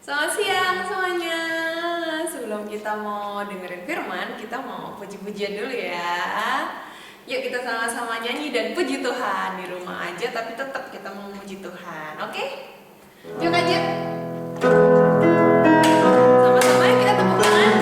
Selamat siang semuanya. Sebelum kita mau dengerin firman, kita mau puji-pujian dulu ya. Yuk kita sama-sama nyanyi dan puji Tuhan di rumah aja, tapi tetap kita mau memuji Tuhan. Oke? Yuk aja. Sama-sama yuk kita tepuk tangan.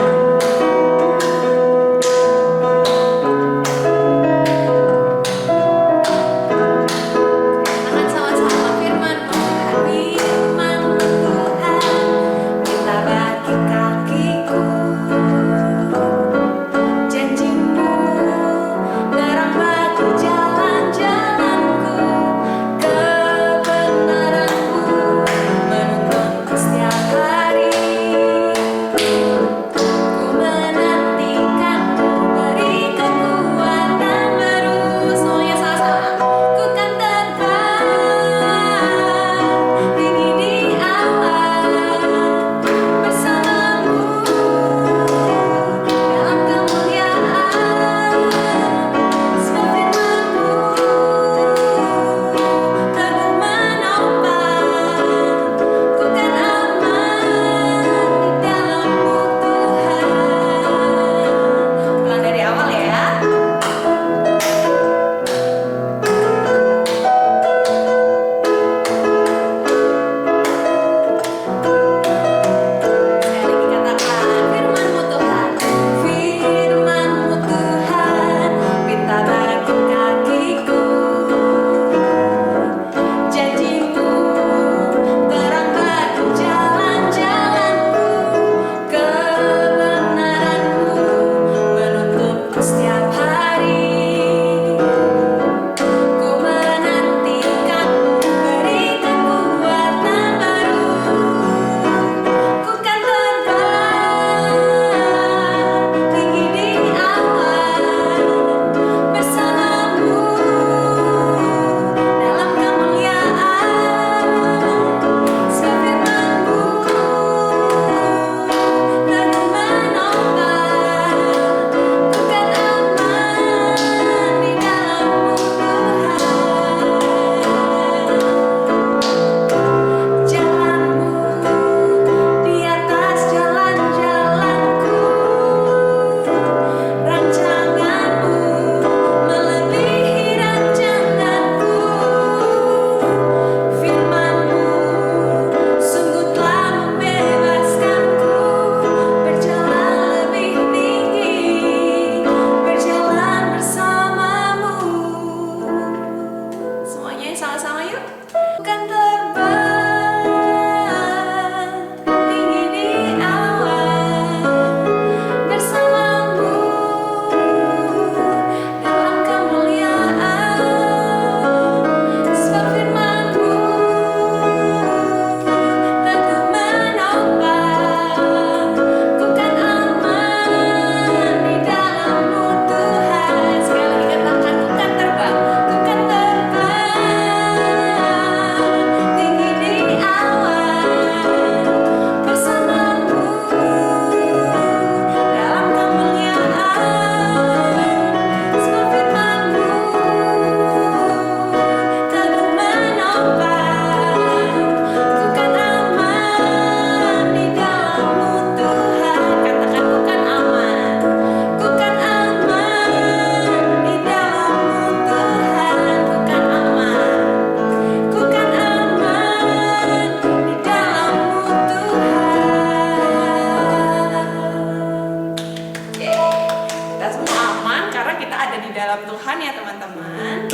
Tuhan ya teman-teman.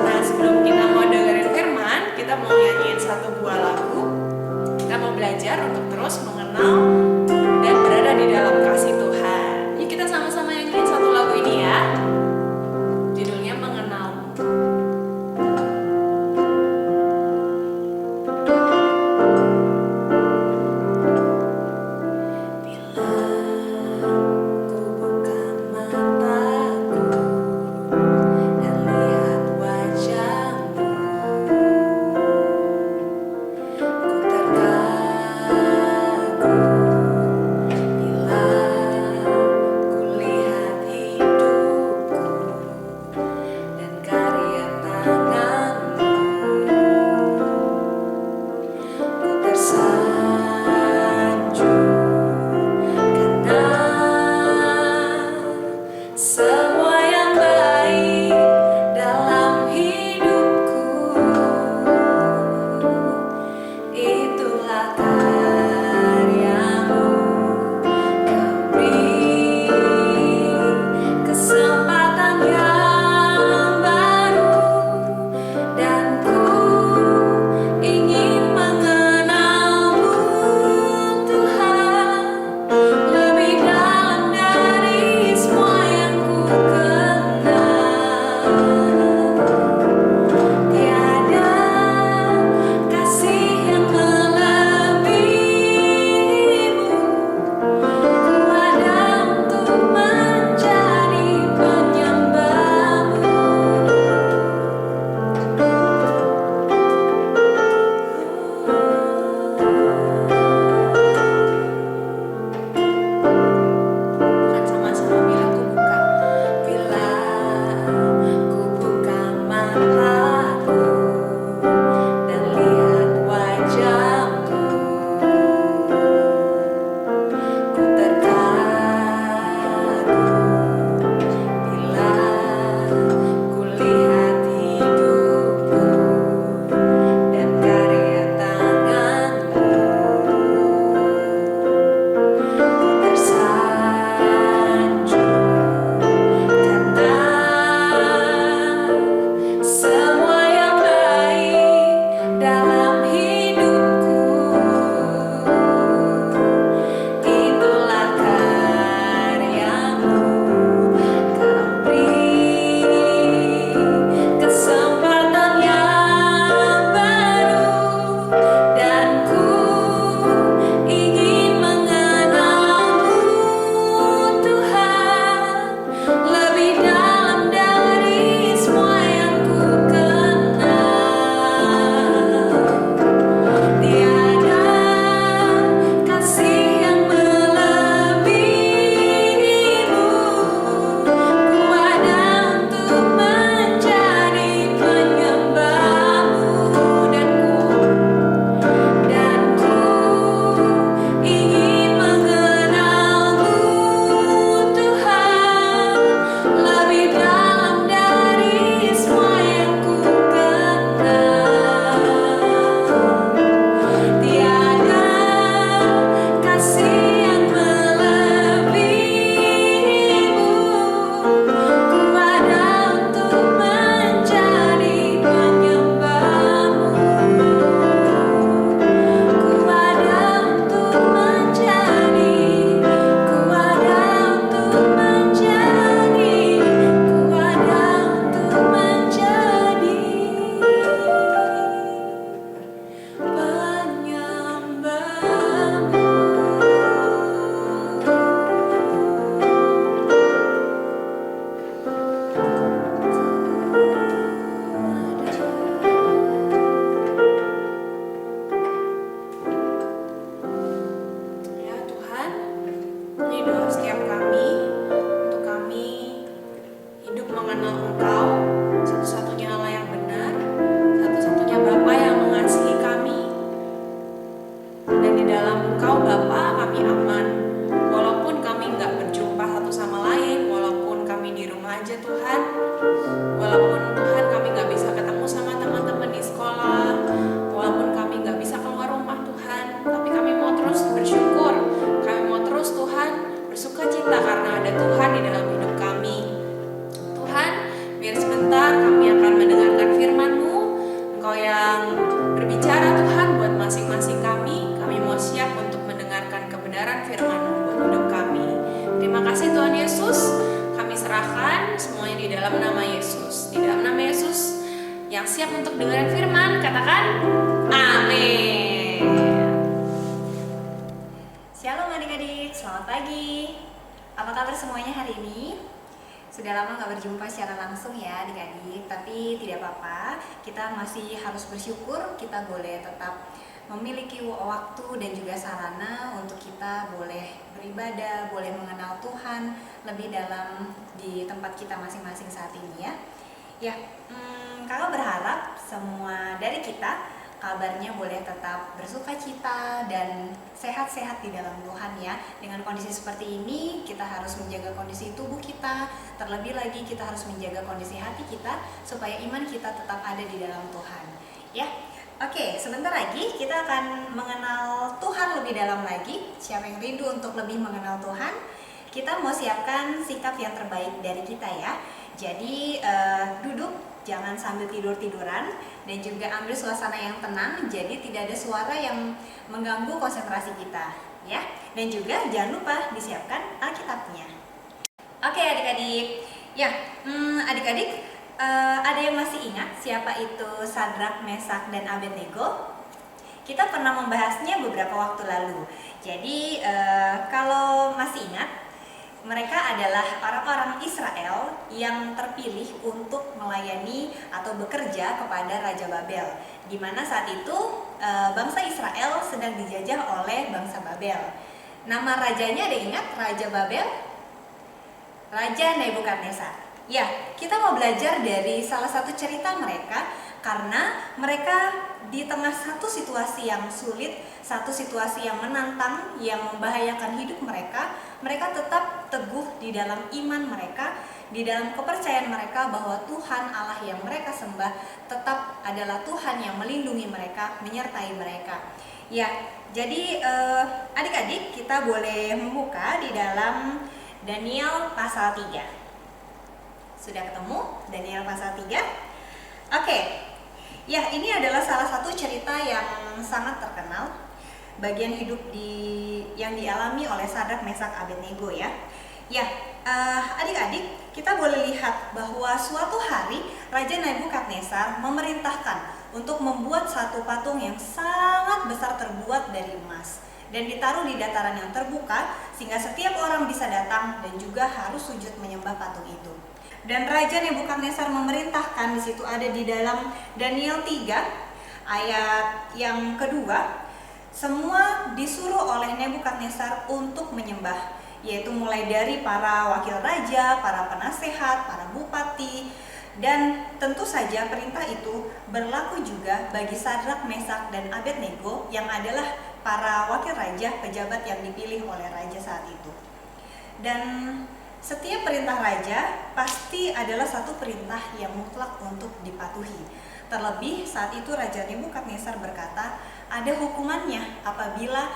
Nah sebelum kita mau dengerin firman, kita mau nyanyiin satu buah lagu. Kita mau belajar untuk terus mengenal dan berada di dalam kasih Tuhan. Yuk kita sama-sama nyanyiin satu lagu ini ya. Judulnya Mengenalmu. Ku yang siap untuk dengerin firman, katakan amin. Shalom adik-adik, selamat pagi. Apa kabar semuanya hari ini? Sudah lama gak berjumpa secara langsung ya adik-adik, tapi tidak apa-apa, kita masih harus bersyukur, kita boleh tetap memiliki waktu dan juga sarana untuk kita boleh beribadah, boleh mengenal Tuhan lebih dalam di tempat kita masing-masing saat ini ya. Kakak berharap semua dari kita kabarnya boleh tetap bersuka cita dan sehat-sehat di dalam Tuhan ya. Dengan kondisi seperti ini kita harus menjaga kondisi tubuh kita, terlebih lagi kita harus menjaga kondisi hati kita supaya iman kita tetap ada di dalam Tuhan ya. Oke, sebentar lagi kita akan mengenal Tuhan lebih dalam lagi. Siapa yang rindu untuk lebih mengenal Tuhan? Kita mau siapkan sikap yang terbaik dari kita ya. Jadi duduk, jangan sambil tidur-tiduran, dan juga ambil suasana yang tenang, jadi tidak ada suara yang mengganggu konsentrasi kita ya. Dan juga jangan lupa disiapkan Alkitabnya. Oke adik-adik ya, adik-adik ada yang masih ingat siapa itu Sadrak, Mesak, dan Abednego? Kita pernah membahasnya beberapa waktu lalu. Jadi kalau masih ingat, mereka adalah orang-orang Israel yang terpilih untuk melayani atau bekerja kepada Raja Babel, di mana saat itu bangsa Israel sedang dijajah oleh bangsa Babel. Nama rajanya ada ingat? Raja Babel? Raja Nebukadnezar. Ya, kita mau belajar dari salah satu cerita mereka karena mereka di tengah satu situasi yang sulit, satu situasi yang menantang, yang membahayakan hidup mereka, mereka tetap teguh di dalam iman mereka, di dalam kepercayaan mereka bahwa Tuhan Allah yang mereka sembah tetap adalah Tuhan yang melindungi mereka, menyertai mereka. Ya, jadi adik-adik kita boleh membuka di dalam Daniel pasal 3. Sudah ketemu Daniel pasal 3? Oke. Ya, ini adalah salah satu cerita yang sangat terkenal, bagian hidup yang dialami oleh Sadrak, Mesak, Abednego ya. Ya, adik-adik, kita boleh lihat bahwa suatu hari Raja Nebukadnezar memerintahkan untuk membuat satu patung yang sangat besar terbuat dari emas dan ditaruh di dataran yang terbuka sehingga setiap orang bisa datang dan juga harus sujud menyembah patung itu. Dan Raja Nebukadnezar memerintahkan, di situ ada di dalam Daniel 3 ayat yang kedua, semua disuruh oleh Nebukadnezar untuk menyembah, yaitu mulai dari para wakil raja, para penasehat, para bupati, dan tentu saja perintah itu berlaku juga bagi Sadrak, Mesak, dan Abednego yang adalah para wakil raja, pejabat yang dipilih oleh raja saat itu. Dan setiap perintah raja pasti adalah satu perintah yang mutlak untuk dipatuhi. Terlebih saat itu Raja Nebukadnezar berkata, ada hukumannya apabila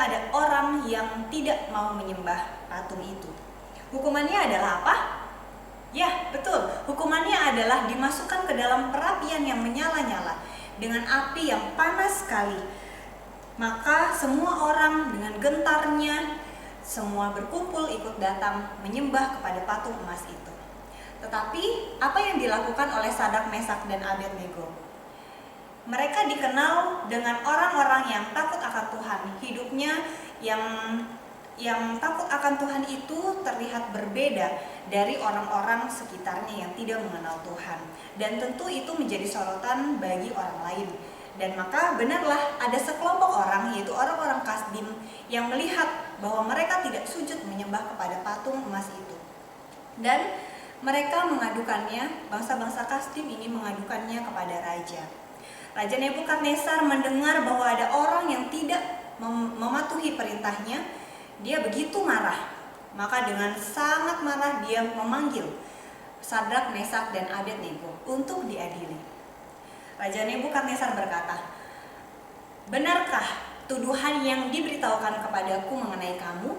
ada orang yang tidak mau menyembah patung itu. Hukumannya adalah apa? Ya, betul. Hukumannya adalah dimasukkan ke dalam perapian yang menyala-nyala dengan api yang panas sekali. Maka semua orang dengan gentarnya semua berkumpul ikut datang menyembah kepada patung emas itu. Tetapi apa yang dilakukan oleh Sadrak, Mesak, dan Abednego? Mereka dikenal dengan orang-orang yang takut akan Tuhan. Hidupnya yang takut akan Tuhan itu terlihat berbeda dari orang-orang sekitarnya yang tidak mengenal Tuhan. Dan tentu itu menjadi sorotan bagi orang lain. Dan maka benarlah ada sekelompok orang, yaitu orang-orang Kasdim, yang melihat bahwa mereka tidak sujud menyembah kepada patung emas itu. Dan mereka mengadukannya, bangsa-bangsa Kasdim ini mengadukannya kepada raja. Raja Nebukadnezar mendengar bahwa ada orang yang tidak mematuhi perintahnya, dia begitu marah. Maka dengan sangat marah dia memanggil Sadrak, Mesak, dan Abednego untuk diadili. Raja Nebukadnezar berkata, benarkah tuduhan yang diberitahukan kepadaku mengenai kamu,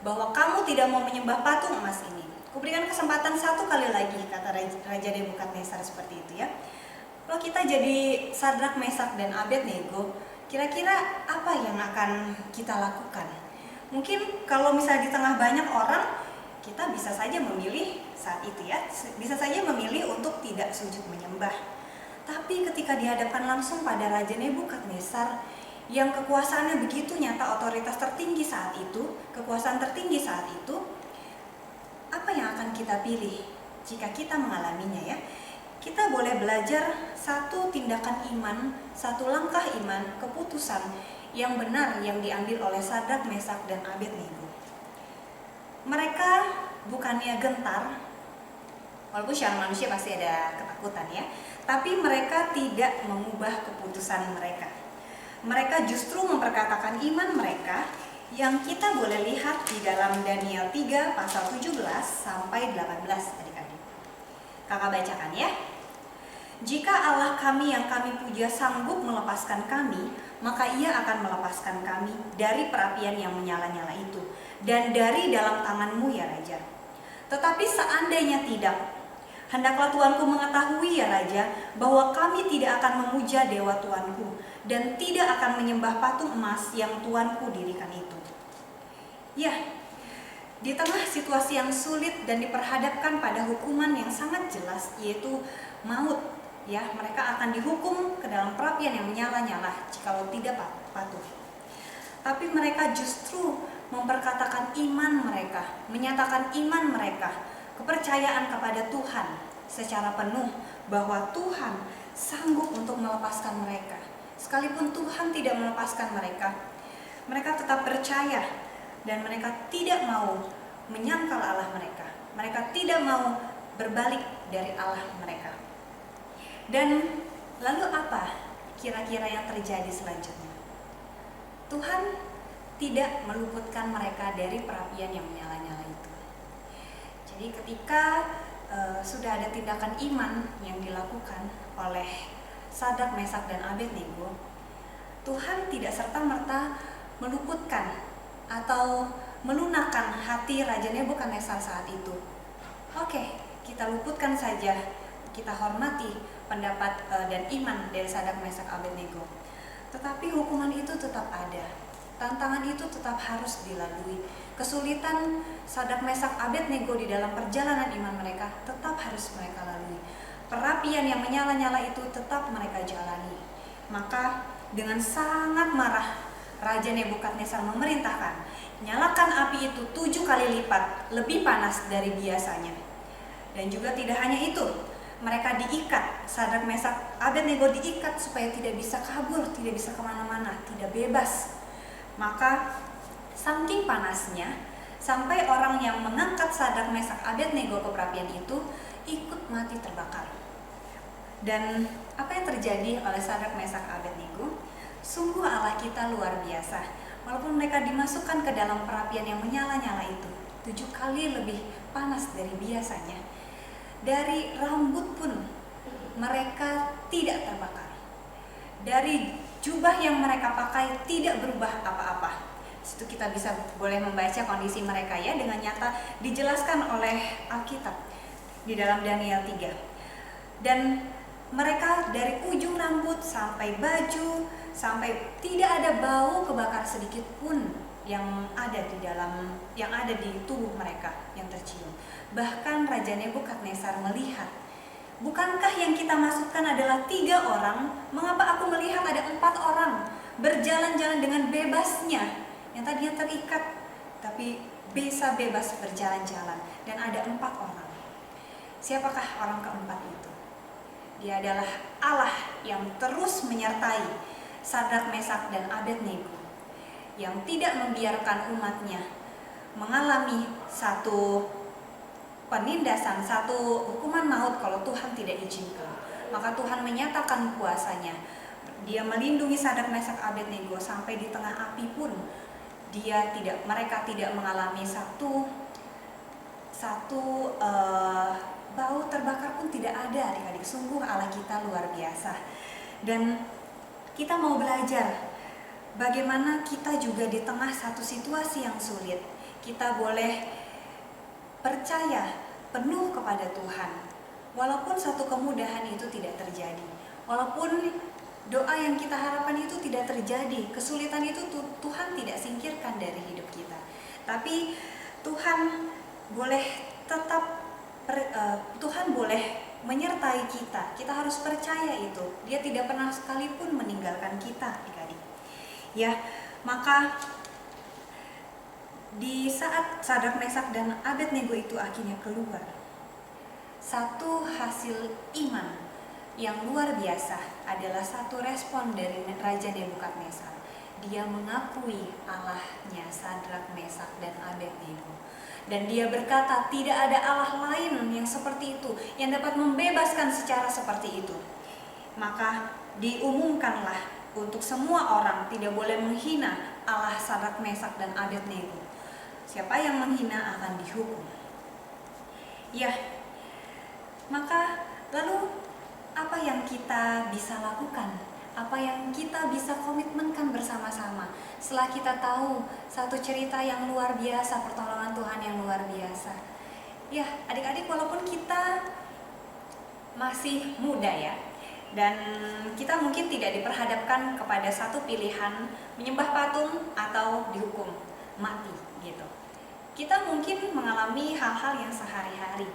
bahwa kamu tidak mau menyembah patung emas ini? Kuberikan kesempatan satu kali lagi, kata Raja Nebukadnezar seperti itu ya. Kalau kita jadi Sadrak, Mesak, dan Abednego, kira-kira apa yang akan kita lakukan? Mungkin kalau misalnya di tengah banyak orang, kita bisa saja memilih saat itu ya, bisa saja memilih untuk tidak sujud menyembah. Tapi ketika dihadapkan langsung pada Raja Nebukadnezar yang kekuasaannya begitu nyata, otoritas tertinggi saat itu, kekuasaan tertinggi saat itu, apa yang akan kita pilih jika kita mengalaminya ya? Kita boleh belajar satu tindakan iman, satu langkah iman, keputusan yang benar yang diambil oleh Sadrak, Mesak, dan Abednego. Mereka bukannya gentar, walaupun secara manusia pasti ada ketakutan ya, tapi mereka tidak mengubah keputusan mereka. Mereka justru memperkatakan iman mereka yang kita boleh lihat di dalam Daniel 3 pasal 17 sampai 18 adik-adik. Kakak bacakan ya. Jika Allah kami yang kami puja sanggup melepaskan kami, maka Ia akan melepaskan kami dari perapian yang menyala-nyala itu dan dari dalam tangan-Mu ya Raja. Tetapi seandainya tidak, hendaklah Tuanku mengetahui ya Raja, bahwa kami tidak akan memuja dewa Tuanku dan tidak akan menyembah patung emas yang Tuanku dirikan itu. Ya, di tengah situasi yang sulit dan diperhadapkan pada hukuman yang sangat jelas, yaitu maut, ya, mereka akan dihukum ke dalam perapian yang menyala-nyala jikalau tidak patuh. Tapi mereka justru memperkatakan iman mereka, menyatakan iman mereka, kepercayaan kepada Tuhan secara penuh bahwa Tuhan sanggup untuk melepaskan mereka. Sekalipun Tuhan tidak melepaskan mereka, mereka tetap percaya dan mereka tidak mau menyangkal Allah mereka. Mereka tidak mau berbalik dari Allah mereka. Dan lalu apa kira-kira yang terjadi selanjutnya? Tuhan tidak meluputkan mereka dari perapian yang menyala-nyala itu. Jadi ketika sudah ada tindakan iman yang dilakukan oleh Sadrak, Mesak, dan Abednego, Tuhan tidak serta-merta meluputkan atau melunakkan hati Raja Nebukadnezar saat itu. Oke, kita luputkan saja, kita hormati pendapat dan iman dari Sadrak, Mesak, Abednego. Tetapi hukuman itu tetap ada. Tantangan itu tetap harus dilalui. Kesulitan Sadrak, Mesak, Abednego di dalam perjalanan iman mereka tetap harus mereka lalui. Perapian yang menyala-nyala itu tetap mereka jalani. Maka dengan sangat marah Raja Nebukadnezar memerintahkan, nyalakan api itu 7 kali lipat lebih panas dari biasanya. Dan juga tidak hanya itu, mereka diikat, Sadrak, Mesak, Abednego diikat supaya tidak bisa kabur, tidak bisa kemana-mana, tidak bebas. Maka saking panasnya, sampai orang yang mengangkat Sadrak, Mesak, Abednego ke perapian itu ikut mati terbakar. Dan apa yang terjadi oleh Sadrak, Mesak, Abednego? Sungguh Allah kita luar biasa. Walaupun mereka dimasukkan ke dalam perapian yang menyala-nyala itu 7 kali lebih panas dari biasanya, dari rambut pun mereka tidak terbakar. Dari jubah yang mereka pakai tidak berubah apa-apa. Situ kita bisa boleh membaca kondisi mereka ya dengan nyata dijelaskan oleh Alkitab di dalam Daniel 3. Dan mereka dari ujung rambut sampai baju, sampai tidak ada bau kebakar sedikit pun yang ada di tubuh mereka yang tercium. Bahkan Raja Nebukadnezar melihat, bukankah yang kita maksudkan adalah 3 orang? Mengapa aku melihat ada 4 orang berjalan-jalan dengan bebasnya? Yang tadinya terikat, tapi bisa bebas berjalan-jalan. Dan ada 4 orang. Siapakah orang keempat itu? Dia adalah Allah yang terus menyertai Sadrak, Mesak, dan Abednego, yang tidak membiarkan umatnya mengalami satu penindasan, satu hukuman maut kalau Tuhan tidak izinkan. Maka Tuhan menyatakan kuasanya. Dia melindungi Sadrak, Mesak, Abednego sampai di tengah api pun mereka tidak mengalami satu bau terbakar pun tidak ada. Adik-adik, sungguh Allah kita luar biasa. Dan kita mau belajar bagaimana kita juga di tengah satu situasi yang sulit, kita boleh percaya penuh kepada Tuhan. Walaupun satu kemudahan itu tidak terjadi, walaupun doa yang kita harapkan itu tidak terjadi, kesulitan itu Tuhan tidak singkirkan dari hidup kita. Tapi Tuhan boleh tetap Tuhan boleh menyertai kita. Kita harus percaya itu. Dia tidak pernah sekalipun meninggalkan kita, adik-adik. Ya, maka di saat Sadrak, Mesak, dan Abednego itu akhirnya keluar, satu hasil iman yang luar biasa adalah satu respon dari Raja Nebukadnezar. Dia mengakui Allahnya Sadrak, Mesak, dan Abednego. Dan dia berkata, tidak ada Allah lain yang seperti itu, yang dapat membebaskan secara seperti itu. Maka diumumkanlah untuk semua orang tidak boleh menghina Allah Sadrak, Mesak, dan Abednego. Siapa yang menghina akan dihukum. Ya, maka lalu apa yang kita bisa lakukan? Apa yang kita bisa komitmenkan bersama-sama setelah kita tahu satu cerita yang luar biasa, pertolongan Tuhan yang luar biasa? Ya, adik-adik, walaupun kita masih muda ya, dan kita mungkin tidak diperhadapkan kepada satu pilihan menyembah patung atau dihukum mati gitu. Kita mungkin mengalami hal-hal yang sehari-hari.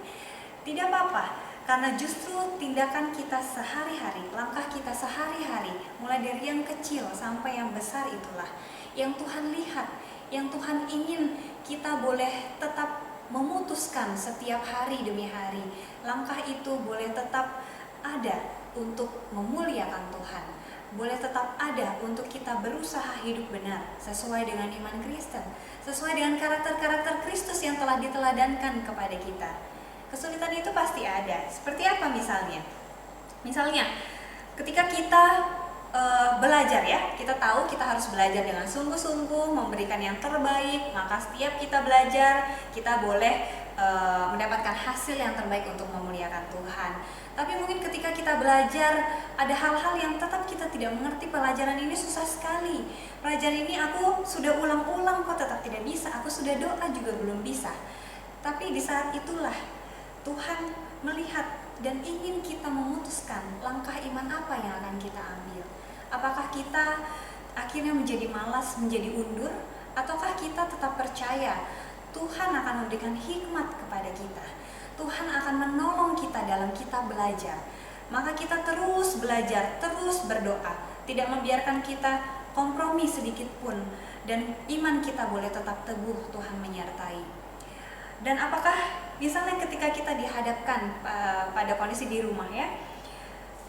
Tidak apa-apa, karena justru tindakan kita sehari-hari, langkah kita sehari-hari, mulai dari yang kecil sampai yang besar, itulah yang Tuhan lihat, yang Tuhan ingin kita boleh tetap memutuskan setiap hari demi hari. Langkah itu boleh tetap ada untuk memuliakan Tuhan, boleh tetap ada untuk kita berusaha hidup benar sesuai dengan iman Kristen, sesuai dengan karakter-karakter Kristus yang telah diteladankan kepada kita. Kesulitan itu pasti ada. Seperti apa misalnya? Misalnya, ketika kita belajar ya, kita tahu kita harus belajar dengan sungguh-sungguh, memberikan yang terbaik. Maka setiap kita belajar, kita boleh mendapatkan hasil yang terbaik untuk memuliakan Tuhan. Tapi mungkin ketika kita belajar, ada hal-hal yang tetap kita tidak mengerti. Pelajaran ini susah sekali. Pelajaran ini aku sudah ulang-ulang kok tetap tidak bisa. Aku sudah doa juga belum bisa. Tapi di saat itulah Tuhan melihat dan ingin kita memutuskan langkah iman apa yang akan kita ambil. Apakah kita akhirnya menjadi malas, menjadi undur, ataukah kita tetap percaya Tuhan akan memberikan hikmat kepada kita. Tuhan akan menolong kita dalam kita belajar. Maka kita terus belajar, terus berdoa, tidak membiarkan kita kompromi sedikit pun, dan iman kita boleh tetap teguh, Tuhan menyertai. Dan apakah misalnya ketika kita dihadapkan pada kondisi di rumah ya,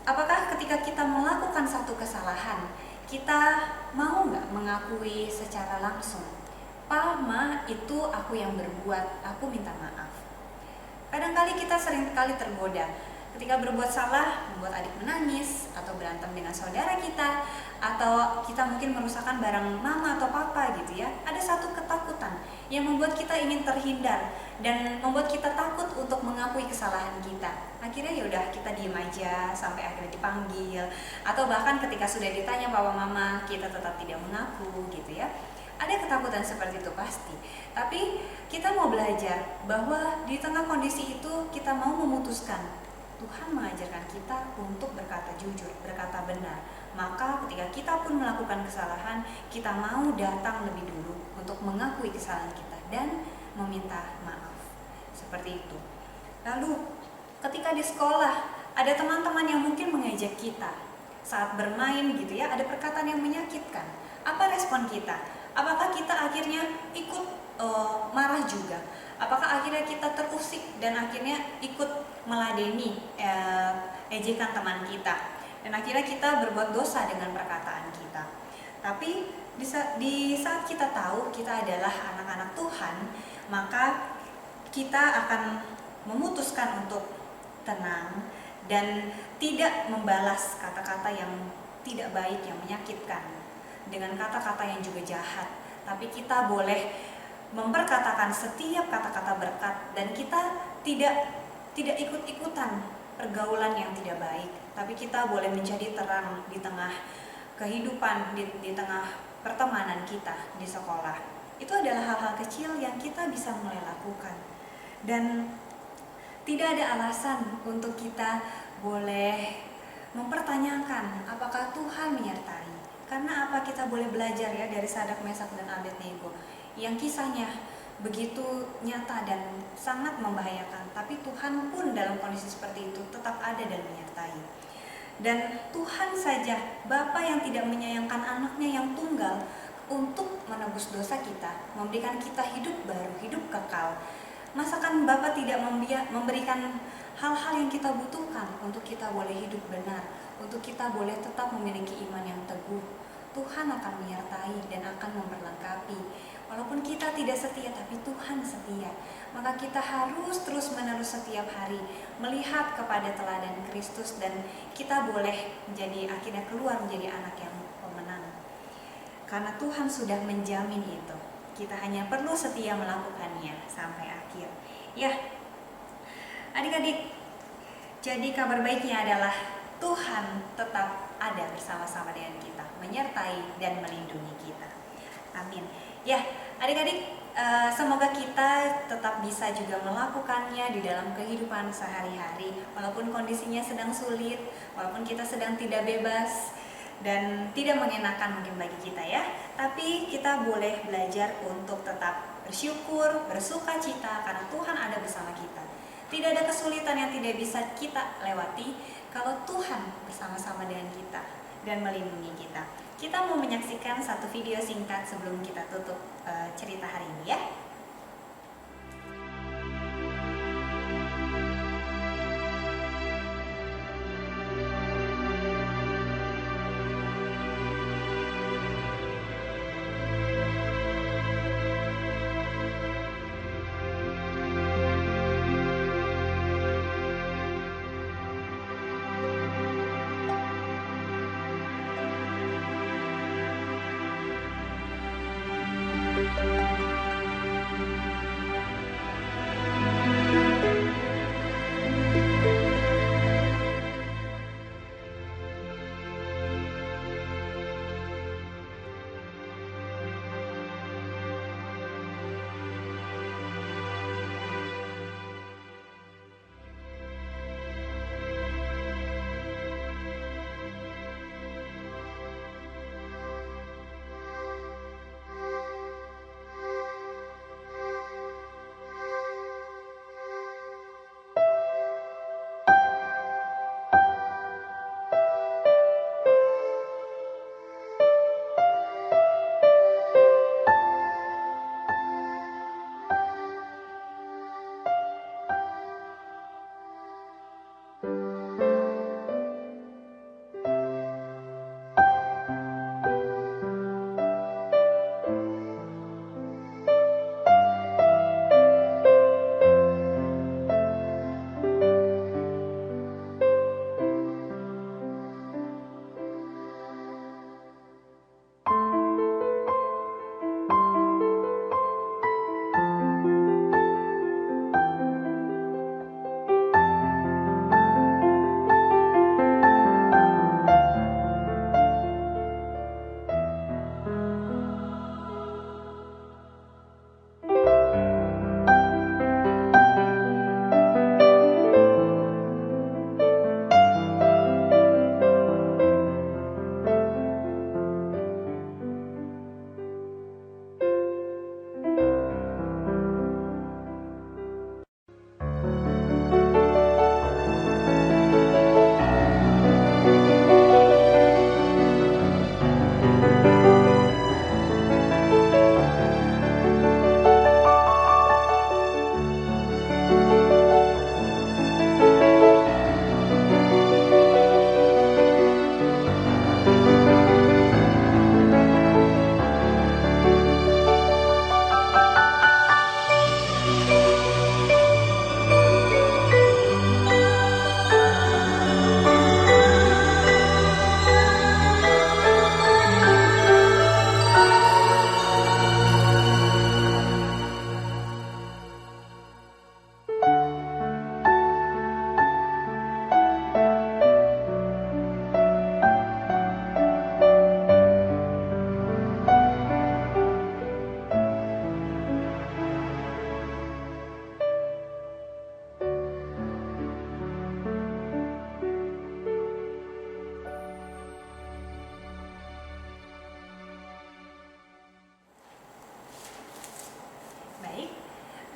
apakah ketika kita melakukan satu kesalahan, kita mau nggak mengakui secara langsung, "Pa, Ma, itu aku yang berbuat, aku minta maaf." Kadang-kali kita sering kali tergoda ketika berbuat salah, membuat adik menangis, atau berantem dengan saudara kita, atau kita mungkin merusakkan barang mama atau papa gitu ya. Ada satu ketakutan yang membuat kita ingin terhindar dan membuat kita takut untuk mengakui kesalahan kita. Akhirnya ya udah, kita diem aja sampai akhirnya dipanggil, atau bahkan ketika sudah ditanya papa mama, kita tetap tidak mengaku gitu ya. Ada ketakutan seperti itu pasti. Tapi kita mau belajar bahwa di tengah kondisi itu kita mau memutuskan, Tuhan mengajarkan kita untuk berkata jujur, berkata benar. Maka ketika kita pun melakukan kesalahan, kita mau datang lebih dulu untuk mengakui kesalahan kita dan meminta maaf. Seperti itu. Lalu ketika di sekolah ada teman-teman yang mungkin mengejek kita saat bermain gitu ya, ada perkataan yang menyakitkan. Apa respon kita? Apakah kita akhirnya ikut marah juga? Apakah akhirnya kita terusik dan akhirnya ikut meladeni ejekan teman kita, dan akhirnya kita berbuat dosa dengan perkataan kita? Tapi di saat kita tahu kita adalah anak-anak Tuhan, maka kita akan memutuskan untuk tenang dan tidak membalas kata-kata yang tidak baik, yang menyakitkan dengan kata-kata yang juga jahat. Tapi kita boleh memperkatakan setiap kata-kata berkat, dan kita tidak ikut-ikutan pergaulan yang tidak baik, tapi kita boleh menjadi terang di tengah kehidupan, di tengah pertemanan kita di sekolah. Itu adalah hal-hal kecil yang kita bisa mulai lakukan, dan tidak ada alasan untuk kita boleh mempertanyakan apakah Tuhan menyertai. Karena apa kita boleh belajar ya dari Sadrak, Mesak, dan Abednego yang kisahnya begitu nyata dan sangat membahayakan, tapi Tuhan pun dalam kondisi seperti itu tetap ada dan menyertai. Dan Tuhan saja, Bapa yang tidak menyayangkan anaknya yang tunggal untuk menebus dosa kita, memberikan kita hidup baru, hidup kekal. Masakan Bapa tidak memberikan hal-hal yang kita butuhkan untuk kita boleh hidup benar, untuk kita boleh tetap memiliki iman yang teguh. Tuhan akan menyertai dan akan memperlengkapi. Walaupun kita tidak setia, tapi Tuhan setia. Maka kita harus terus-menerus setiap hari melihat kepada teladan Kristus, dan kita boleh akhirnya keluar menjadi anak yang pemenang. Karena Tuhan sudah menjamin itu. Kita hanya perlu setia melakukannya sampai akhir. Ya, adik-adik, jadi kabar baiknya adalah Tuhan tetap ada bersama-sama dengan kita, menyertai dan melindungi kita. Amin. Ya, adik-adik, semoga kita tetap bisa juga melakukannya di dalam kehidupan sehari-hari, walaupun kondisinya sedang sulit, walaupun kita sedang tidak bebas dan tidak mengenakan mungkin bagi kita ya, tapi kita boleh belajar untuk tetap bersyukur, bersuka cita karena Tuhan ada bersama kita. Tidak ada kesulitan yang tidak bisa kita lewati kalau Tuhan bersama-sama dengan kita dan melindungi kita. Kita mau menyaksikan satu video singkat sebelum kita tutup cerita hari ini ya.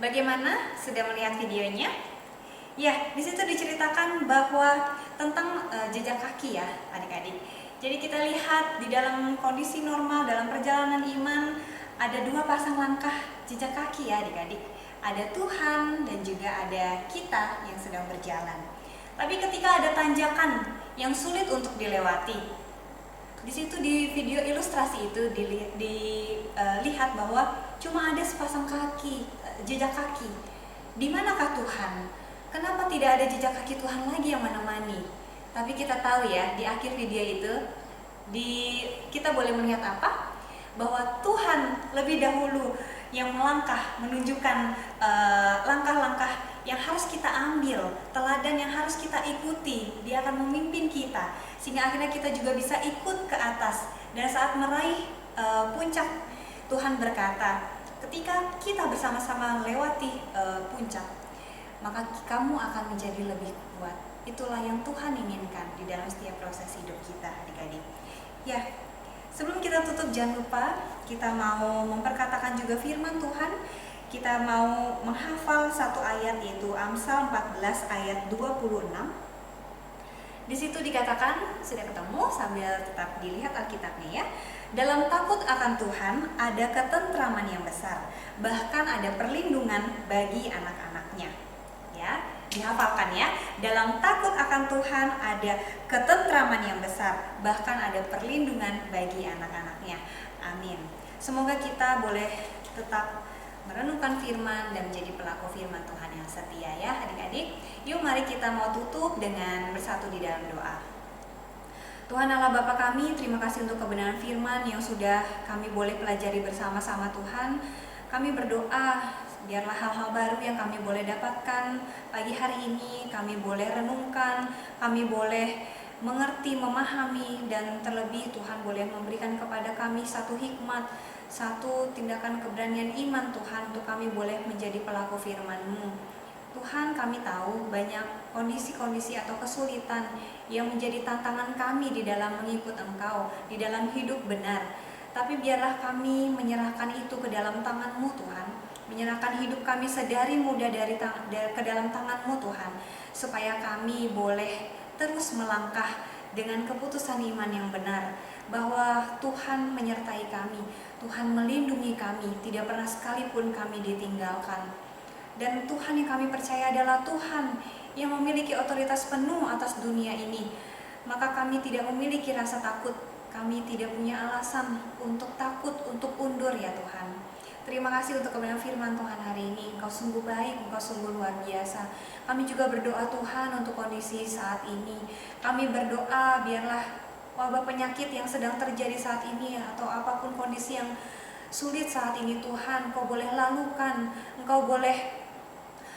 Bagaimana? Sudah melihat videonya? Ya, di situ diceritakan bahwa tentang jejak kaki ya, adik-adik. Jadi kita lihat di dalam kondisi normal dalam perjalanan iman ada dua pasang langkah jejak kaki ya, adik-adik. Ada Tuhan dan juga ada kita yang sedang berjalan. Tapi ketika ada tanjakan yang sulit untuk dilewati, di situ di video ilustrasi itu dilihat bahwa cuma ada sepasang kaki, jejak kaki. Di manakah Tuhan? Kenapa tidak ada jejak kaki Tuhan lagi yang menemani? Tapi kita tahu ya, di akhir video itu kita boleh melihat apa? Bahwa Tuhan lebih dahulu yang melangkah, menunjukkan langkah-langkah yang harus kita ambil, teladan yang harus kita ikuti. Dia akan memimpin kita sehingga akhirnya kita juga bisa ikut ke atas. Dan saat meraih puncak, Tuhan berkata, ketika kita bersama-sama melewati puncak, maka kamu akan menjadi lebih kuat. Itulah yang Tuhan inginkan di dalam setiap proses hidup kita, adik-adik. Ya, sebelum kita tutup, jangan lupa kita mau memperkatakan juga firman Tuhan. Kita mau menghafal satu ayat, yaitu Amsal 14 ayat 26. Di situ dikatakan, sudah ketemu sambil tetap dilihat Alkitabnya ya. Dalam takut akan Tuhan ada ketentraman yang besar, bahkan ada perlindungan bagi anak-anaknya. Ya, dihafalkan ya. Dalam takut akan Tuhan ada ketentraman yang besar, bahkan ada perlindungan bagi anak-anaknya. Amin. Semoga kita boleh tetap merenungkan firman dan menjadi pelaku firman Tuhan yang setia ya, adik-adik. Yuk mari kita mau tutup dengan bersatu di dalam doa. Tuhan Allah Bapa kami, terima kasih untuk kebenaran firman yang sudah kami boleh pelajari bersama-sama Tuhan. Kami berdoa biarlah hal-hal baru yang kami boleh dapatkan pagi hari ini, kami boleh renungkan, kami boleh mengerti, memahami, dan terlebih Tuhan boleh memberikan kepada kami satu hikmat, satu tindakan keberanian iman Tuhan, untuk kami boleh menjadi pelaku firman-Mu. Tuhan, kami tahu banyak kondisi-kondisi atau kesulitan yang menjadi tantangan kami di dalam mengikut Engkau, di dalam hidup benar. Tapi biarlah kami menyerahkan itu ke dalam tangan-Mu Tuhan, menyerahkan hidup kami sedari muda ke dalam tangan-Mu Tuhan, supaya kami boleh terus melangkah dengan keputusan iman yang benar, bahwa Tuhan menyertai kami, Tuhan melindungi kami, tidak pernah sekalipun kami ditinggalkan. Dan Tuhan yang kami percaya adalah Tuhan yang memiliki otoritas penuh atas dunia ini. Maka kami tidak memiliki rasa takut, kami tidak punya alasan untuk takut, untuk undur ya Tuhan. Terima kasih untuk kebenaran firman Tuhan hari ini. Engkau sungguh baik, Engkau sungguh luar biasa. Kami juga berdoa Tuhan untuk kondisi saat ini. Kami berdoa biarlah wabah penyakit yang sedang terjadi saat ini, atau apapun kondisi yang sulit saat ini Tuhan, Engkau boleh lalukan, Engkau boleh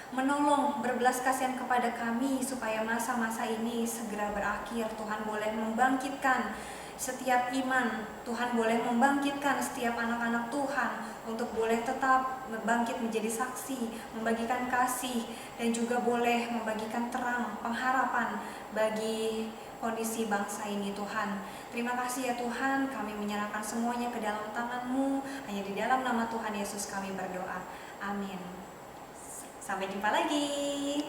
menolong, berbelas kasihan kepada kami supaya masa-masa ini segera berakhir. Tuhan boleh membangkitkan setiap iman, Tuhan boleh membangkitkan setiap anak-anak Tuhan untuk boleh tetap bangkit menjadi saksi, membagikan kasih, dan juga boleh membagikan terang, pengharapan bagi kondisi bangsa ini Tuhan. Terima kasih ya Tuhan, kami menyerahkan semuanya ke dalam tangan-Mu. Hanya di dalam nama Tuhan Yesus kami berdoa. Amin. Sampai jumpa lagi.